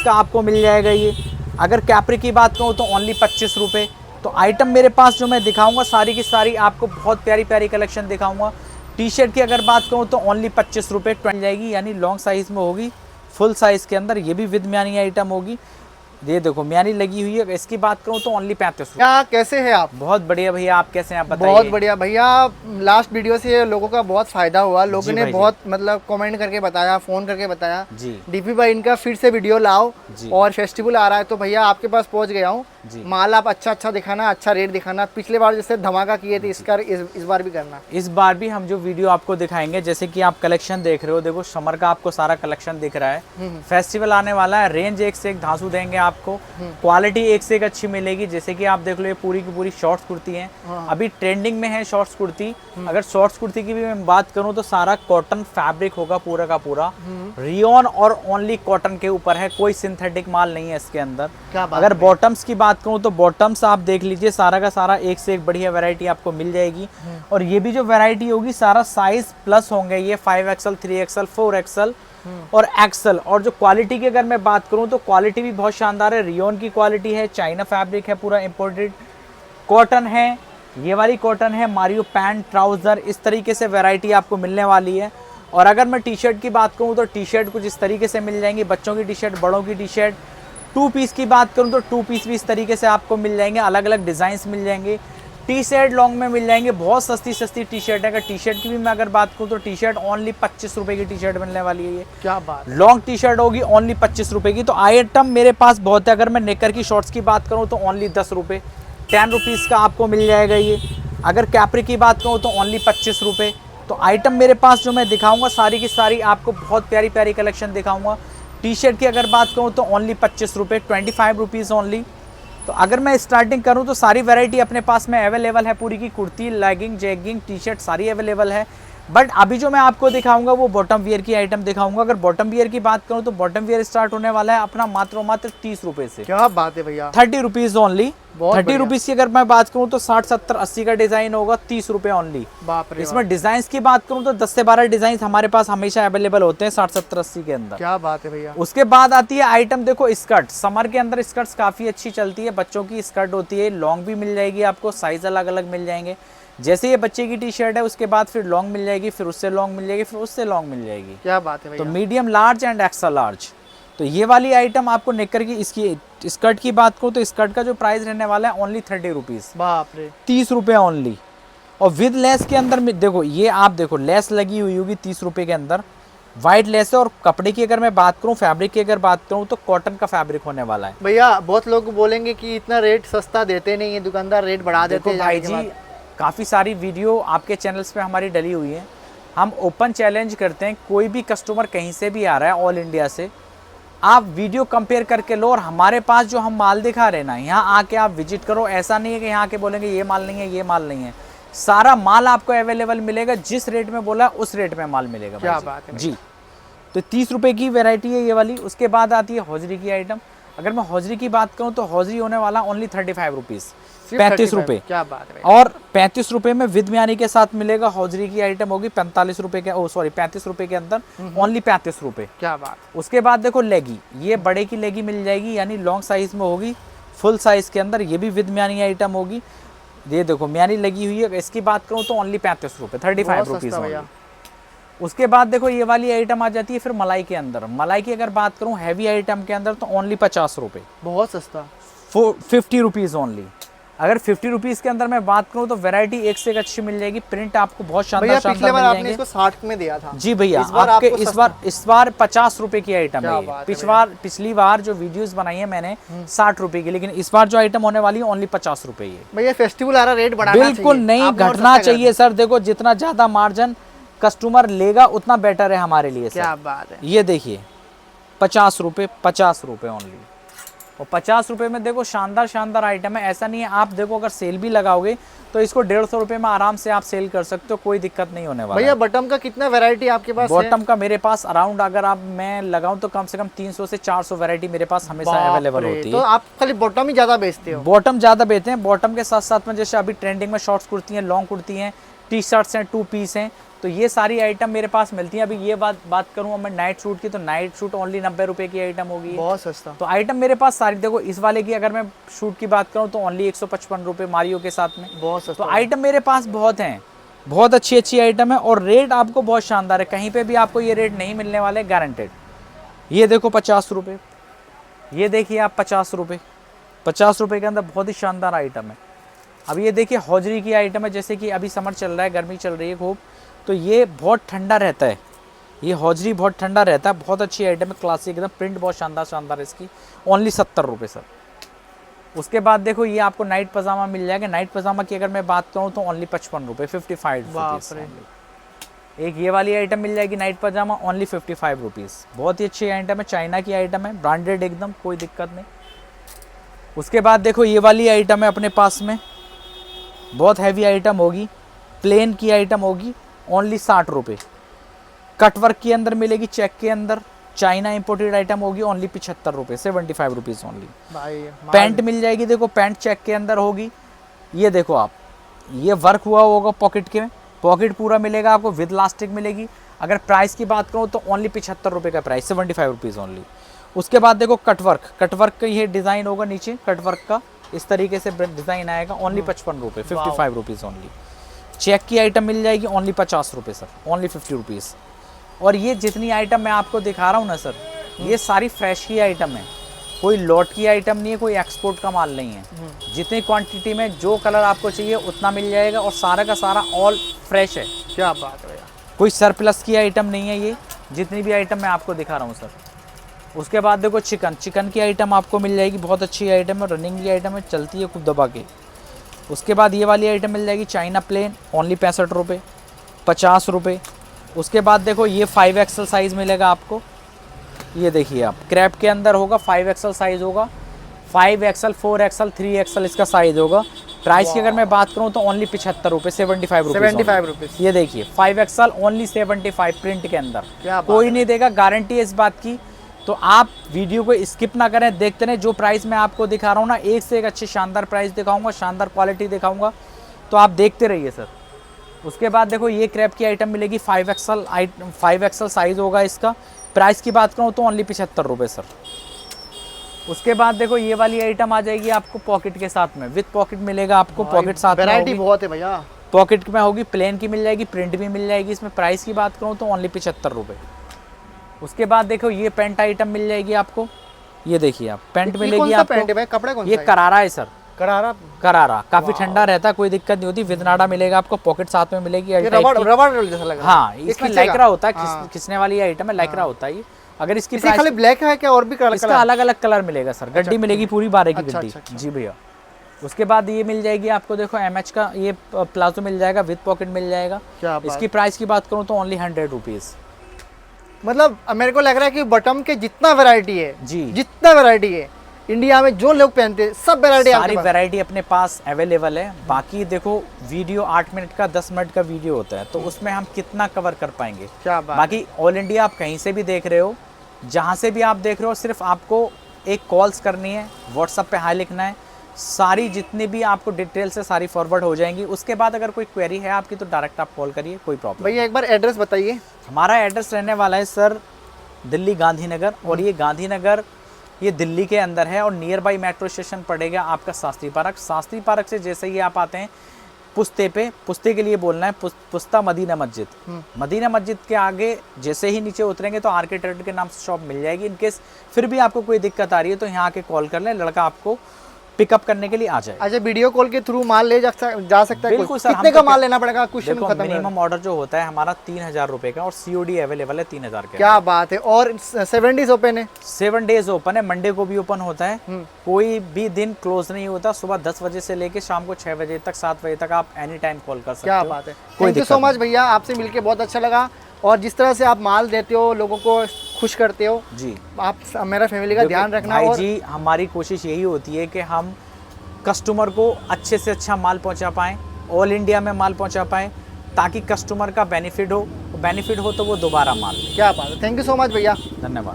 का आपको मिल जाएगा ये। अगर कैप्री की बात करूँ तो ओनली 25 रुपये। तो आइटम मेरे पास जो मैं दिखाऊंगा सारी की सारी आपको बहुत प्यारी प्यारी कलेक्शन दिखाऊंगा। टी शर्ट की अगर बात करूँ तो ओनली 25 रुपये मिल जाएगी, यानी लॉन्ग साइज़ में होगी, फुल साइज़ के अंदर। ये भी विद म्यानी आइटम होगी। ये देखो म्यानी लगी हुई है। इसकी बात करूँ तो ओनली 35 रुपये। क्या कैसे हैं आप? बहुत बढ़िया भैया, आप कैसे हैं आप बताइए? बहुत बढ़िया भैया। लास्ट वीडियो से लोगों का बहुत फायदा हुआ, लोगों ने बहुत मतलब कमेंट करके बताया, फोन करके बताया जी डीपी भाई इनका फिर से वीडियो लाओ, और फेस्टिवल आ रहा है तो भैया आपके पास पहुंच गया हूँ। माल आप अच्छा अच्छा दिखाना, अच्छा रेट दिखाना। पिछले बार जैसे धमाका किए थे इस बार भी करना। इस बार भी हम जो वीडियो आपको दिखाएंगे, जैसे कि आप कलेक्शन देख रहे हो, देखो समर का आपको सारा कलेक्शन दिख रहा है। फेस्टिवल आने वाला है, रेंज एक से एक धांसू देंगे आपको, क्वालिटी एक से एक अच्छी मिलेगी। जैसे कि आप देख लो ये पूरी की पूरी शॉर्ट्स कुर्ती है, अभी ट्रेंडिंग में है शॉर्ट्स कुर्ती। अगर शॉर्ट्स कुर्ती की भी मैं बात करूं तो सारा कॉटन फैब्रिक होगा पूरा का पूरा, रियोन और ओनली कॉटन के ऊपर है, कोई सिंथेटिक माल नहीं है इसके अंदर। अगर बॉटम्स की बात करूं तो बॉटम्स आप देख लीजिए, सारा का सारा एक से एक बढ़िया वैरायटी आपको मिल जाएगी। और ये भी जो वैरायटी होगी सारा साइज प्लस होंगे, ये 5XL 3XL 4XL और एक्सल। और जो क्वालिटी की अगर मैं बात करूं तो क्वालिटी भी बहुत शानदार है, रियोन की क्वालिटी है, चाइना फैब्रिक है, पूरा इंपोर्टेड कॉटन है, ये वाली कॉटन है, मारियो पैंट ट्राउजर, इस तरीके से वैरायटी आपको मिलने वाली है। और अगर मैं टी शर्ट की बात करूं तो टी शर्ट कुछ इस तरीके से मिल जाएंगी, बच्चों की टी शर्ट, बड़ों की टी शर्ट। 2 पीस की बात करूं तो 2 पीस भी इस तरीके से आपको मिल जाएंगे, अलग अलग डिजाइन मिल जाएंगे। टी शर्ट लॉन्ग में मिल जाएंगे, बहुत सस्ती सस्ती टी शर्ट है। अगर टी शर्ट की भी मैं अगर बात करूँ तो टी शर्ट ओनली 25 रुपए की टी शर्ट मिलने वाली है। ये क्या बात, लॉन्ग टी शर्ट होगी ओनली 25 रुपए की। तो आइटम मेरे पास बहुत है। अगर मैं नेकर की शॉर्ट्स की बात करूँ तो ओनली 10 रुपये, 10 रुपीज़ का आपको मिल जाएगा ये। अगर कैप्री की बात करूँ तो ओनली 25 रुपये। तो आइटम मेरे पास जो मैं दिखाऊंगा सारी की सारी आपको बहुत प्यारी प्यारी कलेक्शन दिखाऊंगा। टी शर्ट की अगर बात करूँ तो ओनली 25 रुपये, 25 रुपीज़ ओनली। तो अगर मैं स्टार्टिंग करूं तो सारी वैरायटी अपने पास में अवेलेबल है, पूरी की kurti, legging, jegging, t shirt सारी अवेलेबल है। बट अभी जो मैं आपको दिखाऊंगा वो बॉटम वियर की आइटम दिखाऊंगा। अगर बॉटम वियर की बात करूं तो बॉटम वियर स्टार्ट होने वाला है अपना मात्र 30 रुपए से। क्या बात है भैया, 30 रुपीज ओनली। 30 रुपीज की अगर मैं बात करूं तो 60, 70, 80 का डिजाइन होगा, 30 रुपए ओनली। बाप रे। इसमें डिजाइन की बात करूं तो 10 से 12 डिजाइन हमारे पास हमेशा अवेलेबल होते हैं 60, 70, 80 के अंदर। क्या बात है भैया। उसके बाद आती है आइटम, देखो स्कर्ट। समर के अंदर स्कर्ट्स काफी अच्छी चलती है, बच्चों की स्कर्ट होती है, लॉन्ग भी मिल जाएगी आपको, साइज अलग अलग मिल जाएंगे। जैसे ये बच्चे की टी शर्ट है उसके बाद फिर लॉन्ग मिल जाएगी, फिर उससे लॉन्ग मिल जाएगी, फिर उससे लॉन्ग मिल जाएगी। क्या बात है भैया। तो medium, large and extra large. तो ये वाली आइटम आपको नेकर की, इसकी स्कर्ट की बात करूँ तो स्कर्ट का जो प्राइस रहने वाला है ओनली 30 रुपीज़। बाप रे, 30 रुपये ओनली। और विद लेस के अंदर में देखो, ये आप देखो लेस लगी हुई होगी 30 रुपये के अंदर, वाइट लेस है। और कपड़े की अगर मैं बात करूँ, फैब्रिक की अगर बात करूँ तो कॉटन का फैब्रिक होने वाला है। भैया बहुत लोग बोलेंगे कि इतना रेट सस्ता देते नहीं है दुकानदार, रेट बढ़ा देते हैं। भाई जी काफ़ी सारी वीडियो आपके चैनल्स पे हमारी डली हुई है। हम ओपन चैलेंज करते हैं, कोई भी कस्टमर कहीं से भी आ रहा है ऑल इंडिया से, आप वीडियो कंपेयर करके लो और हमारे पास जो हम माल दिखा रहे ना, यहाँ आके आप विजिट करो। ऐसा नहीं है कि यहाँ आके बोलेंगे ये माल नहीं है, ये माल नहीं है। सारा माल आपको अवेलेबल मिलेगा, जिस रेट में बोला उस रेट में माल मिलेगा। क्या बात है जी। तो 30 रुपये की वेराइटी है ये वाली। उसके बाद आती है हौजरी की आइटम। अगर मैं हौजरी की बात करूँ तो हौजरी होने वाला ओनली 35 रुपीज़, 35 रुपये। क्या बात है। और 35 रुपये में विद म्यानी के साथ मिलेगा। हौजरी की आइटम होगी 45 रुपये के, 35 रुपये के अंदर, ओनली 35 रुपये। क्या बात। उसके बाद देखो लेगी, ये बड़े की लेगी मिल जाएगी, यानी लॉन्ग साइज में होगी, फुल साइज के अंदर। ये भी विद म्यानी आइटम होगी। ये देखो म्यानी लगी हुई है। इसकी बात करूँ तो ओनली 35 रुपये, 35 रुपीज़। उसके बाद देखो ये वाली आइटम आ जाती है फिर मलाई के अंदर। मलाई की अगर बात करूँ हैवी आइटम के अंदर तो ओनली 50 रुपये, बहुत सस्ता, 50 रुपीज़ ओनली। अगर 50 रुपीज़ के अंदर मैं बात करूँ तो वैरायटी एक से एक अच्छी मिल जाएगी। प्रिंट आपको बहुत शानदार पिछले बार आपने इसको 60 में दिया था। जी भैया, आपके इस बार 50 रुपए की आइटम है। पिछली बार जो वीडियोस बनाई है मैंने 60 रुपए की, लेकिन इस बार जो आइटम होने वाली है ओनली 50 रुपए ही है। भैया फेस्टिवल आ रहा, रेट बढ़ाना बिल्कुल नहीं, घटना चाहिए सर। देखो जितना ज्यादा मार्जिन कस्टमर लेगा उतना बेटर है हमारे लिए। क्या बात है। ये देखिए 50 रुपये, 50 रुपये ओनली। और 50 रुपये में देखो शानदार शानदार आइटम है। ऐसा नहीं है, आप देखो अगर सेल भी लगाओगे तो इसको 150 रुपये में आराम से आप सेल कर सकते हो, कोई दिक्कत नहीं होने वाला। भैया बॉटम का कितना वैरायटी आपके पास है? बॉटम का मेरे पास अराउंड अगर आप मैं लगाऊं तो कम से कम 300 से 400 वैरायटी मेरे पास हमेशा अवेलेबल होती है। तो आप खाली बॉटम ही ज्यादा बेचते हो? बॉटम ज्यादा बेचते हैं। बॉटम के साथ साथ में जैसे अभी ट्रेंडिंग में शॉर्ट्स कुर्ती हैं, लॉन्ग कुर्ती हैं, टी शर्ट्स हैं 2 पीस हैं, तो ये सारी आइटम मेरे पास मिलती हैं। अभी ये बात करूँ मैं नाइट सूट की, तो नाइट सूट ओनली 90 रुपये की आइटम होगी, बहुत सस्ता। तो आइटम मेरे पास सारी देखो। इस वाले की अगर मैं शूट की बात करूँ तो ओनली 155 रुपये मारियो के साथ में, बहुत सस्ता। तो आइटम मेरे पास बहुत हैं, बहुत अच्छी अच्छी आइटम है और रेट आपको बहुत शानदार है, कहीं पे भी आपको ये रेट नहीं मिलने वाले, गारंटेड। ये देखो 50 रुपये, ये देखिए आप 50 रुपये, 50 रुपये के अंदर बहुत ही शानदार आइटम है। अब ये देखिए हौजरी की आइटम है, जैसे कि अभी समर चल रहा है, गर्मी चल रही है खूब, तो ये बहुत ठंडा रहता है, ये हौजरी बहुत ठंडा रहता है, बहुत अच्छी आइटम है, क्लासिक एकदम, प्रिंट बहुत शानदार है इसकी, ओनली 70 रुपये सर। उसके बाद देखो ये आपको नाइट पजामा मिल जाएगा। नाइट पजामा की अगर मैं बात करूँ तो ओनली 55 रुपये, 55 रुपीज़। एक ये वाली आइटम मिल जाएगी नाइट पजामा, ओनली 55 रुपीज़। बहुत ही अच्छी आइटम है, चाइना की आइटम है, ब्रांडेड एकदम, कोई दिक्कत नहीं। उसके बाद देखो ये वाली आइटम है अपने पास में, बहुत हैवी आइटम होगी, प्लेन की आइटम होगी, ओनली 60 रुपये। कटवर्क के अंदर मिलेगी, चेक के अंदर, चाइना इंपोर्टेड आइटम होगी, ओनली 75 रुपये, 75 रुपीज़ ओनली। पैंट मिल जाएगी, देखो पैंट चेक के अंदर होगी, ये देखो आप, ये वर्क हुआ होगा पॉकेट के में, पॉकेट पूरा मिलेगा आपको, विद लास्टिक मिलेगी। अगर प्राइस की बात करूँ तो ओनली 75 रुपये का प्राइस, 75 रुपीज़ ओनली। उसके बाद देखो कटवर्क का ये डिज़ाइन होगा नीचे, कटवर्क का इस तरीके से डिज़ाइन आएगा, ओनली 55 रुपये, 55 रुपीज़ ओनली। चेक की आइटम मिल जाएगी ओनली 50 रुपये सर, ओनली 50 रुपीज़। और ये जितनी आइटम मैं आपको दिखा रहा हूँ ना सर, ये सारी फ्रेश की आइटम है, कोई लॉट की आइटम नहीं है, कोई एक्सपोर्ट का माल नहीं है। जितनी क्वांटिटी में जो कलर आपको चाहिए उतना मिल जाएगा, और सारा का सारा ऑल फ्रेश है। क्या बात है भैया, कोई सरप्लस की आइटम नहीं है ये, जितनी भी आइटम मैं आपको दिखा रहा हूँ सर। उसके बाद देखो चिकन की आइटम आपको मिल जाएगी, बहुत अच्छी आइटम है, रनिंग की आइटम है, चलती है खूब दबा के। उसके बाद ये वाली आइटम मिल जाएगी चाइना प्लेन, ओनली 65 रुपये, 50 रुपये। उसके बाद देखो ये 5XL साइज़ मिलेगा आपको, ये देखिए आप, क्रैप के अंदर होगा, 5XL साइज़ होगा, 5XL, 4XL, 3XL इसका साइज़ होगा। प्राइस की अगर मैं बात करूँ तो ओनली 75 रुपये, 75 रुपये, 75 रुपीज़। ये देखिए 5XL ओनली 75 प्रिंट के अंदर, कोई नहीं देगा, गारंटी है इस बात की। तो आप वीडियो को स्किप ना करें, देखते रहें। जो प्राइस मैं आपको दिखा रहा हूँ ना, एक से एक अच्छी शानदार प्राइस दिखाऊंगा, शानदार क्वालिटी दिखाऊंगा, तो आप देखते रहिए सर। उसके बाद देखो ये क्रैप की आइटम मिलेगी, 5XL साइज़ होगा इसका। प्राइस की बात करूँ तो ओनली 75 रुपये सर। उसके बाद देखो ये वाली आइटम आ जाएगी आपको पॉकेट के साथ में, विद पॉकेट मिलेगा आपको, पॉकेट साथ में, वैरायटी बहुत है भैया, पॉकेट में होगी, प्लेन की मिल जाएगी, प्रिंट भी मिल जाएगी इसमें। प्राइस की बात करूँ तो ओनली 75 रुपये। उसके बाद देखो ये पेंट आइटम मिल जाएगी आपको, ये देखिए आप, पेंट मिलेगी आपको। पेंट है कपड़ा कौन सा ये है? करारा है सर, करारा काफी ठंडा रहता है, कोई दिक्कत नहीं होती। विदनाडा मिलेगा आपको, पॉकेट साथ में मिलेगी, रबड़ जैसा लग रहा है। हाँ, इसमें लाइक्रा होता है, खिंचने वाली आइटम है, लाइक्रा होता है ये। अगर इसकी प्राइस खाली ब्लैक है क्या, और भी कलर? इसका अलग अलग कलर मिलेगा सर, गड्डी मिलेगी पूरी 12 की गड्डी। जी भैया। उसके बाद ये मिल जाएगी आपको, देखो MH का ये प्लाजो मिल जाएगा, विद पॉकेट मिल जाएगा। इसकी प्राइस की बात करूँ तो ओनली 100 रुपीज़। मतलब मेरे को लग रहा है कि बटन के जितना वैरायटी है जी, जितना वैरायटी है इंडिया में जो लोग पहनते हैं, सब वैरायटी, सारी वैरायटी अपने पास अवेलेबल है। बाकी देखो वीडियो 8 मिनट का 10 मिनट का वीडियो होता है, तो उसमें हम कितना कवर कर पाएंगे। क्या बात। बाकी ऑल इंडिया आप कहीं से भी देख रहे हो, जहाँ से भी आप देख रहे हो, सिर्फ आपको एक कॉल्स करनी है, व्हाट्सएप पे हाई लिखना है, सारी जितनी भी आपको डिटेल से सारी फॉरवर्ड हो जाएंगी। उसके बाद अगर कोई क्वेरी है आपकी तो डायरेक्ट आप कॉल करिए, कोई प्रॉब्लम। भैया एक बार एड्रेस बताइए। हमारा एड्रेस रहने वाला है सर दिल्ली गांधीनगर, और ये गांधीनगर ये दिल्ली के अंदर है, और नियर बाई मेट्रो स्टेशन पड़ेगा आपका शास्त्री पार्क। शास्त्री पार्क से जैसे ही आप आते हैं पुस्ते के लिए बोलना है, पुस्ता मदीना मस्जिद। मदीना मस्जिद के आगे जैसे ही नीचे उतरेंगे तो आरके ट्रेड के नाम से शॉप मिल जाएगी। इनकेस फिर भी आपको कोई दिक्कत आ रही है तो यहाँ आके कॉल कर लें, लड़का आपको पिकअप करने के लिए आ जाए। अच्छा, वीडियो कॉल के थ्रू माल ले जा सकता है? बिल्कुल सर। कितने का माल लेना पड़ेगा? क्वेश्चन खत्म। मिनिमम ऑर्डर जो होता है हमारा 3000 रुपए का, और COD अवेलेबल है 3000 का। क्या बात है। और 7 डेज ओपन है? 7 डेज ओपन है, मंडे को भी ओपन होता है, कोई भी दिन क्लोज नहीं होता। सुबह 10 बजे से लेके शाम को 6 बजे तक, 7 बजे तक आप एनी टाइम कॉल कर सकते हो। क्या बात है। थैंक यू सो मच भैया, आपसे मिलके बहुत अच्छा लगा, और जिस तरह से आप माल देते हो, लोगों को खुश करते हो जी, आप मेरा फैमिली का ध्यान रखना। भाई जी, हमारी कोशिश यही होती है कि हम कस्टमर को अच्छे से अच्छा माल पहुंचा पाएँ, ऑल इंडिया में माल पहुंचा पाएँ, ताकि कस्टमर का बेनिफिट हो तो वो दोबारा माल ले। क्या बात है। थैंक यू सो मच भैया, धन्यवाद।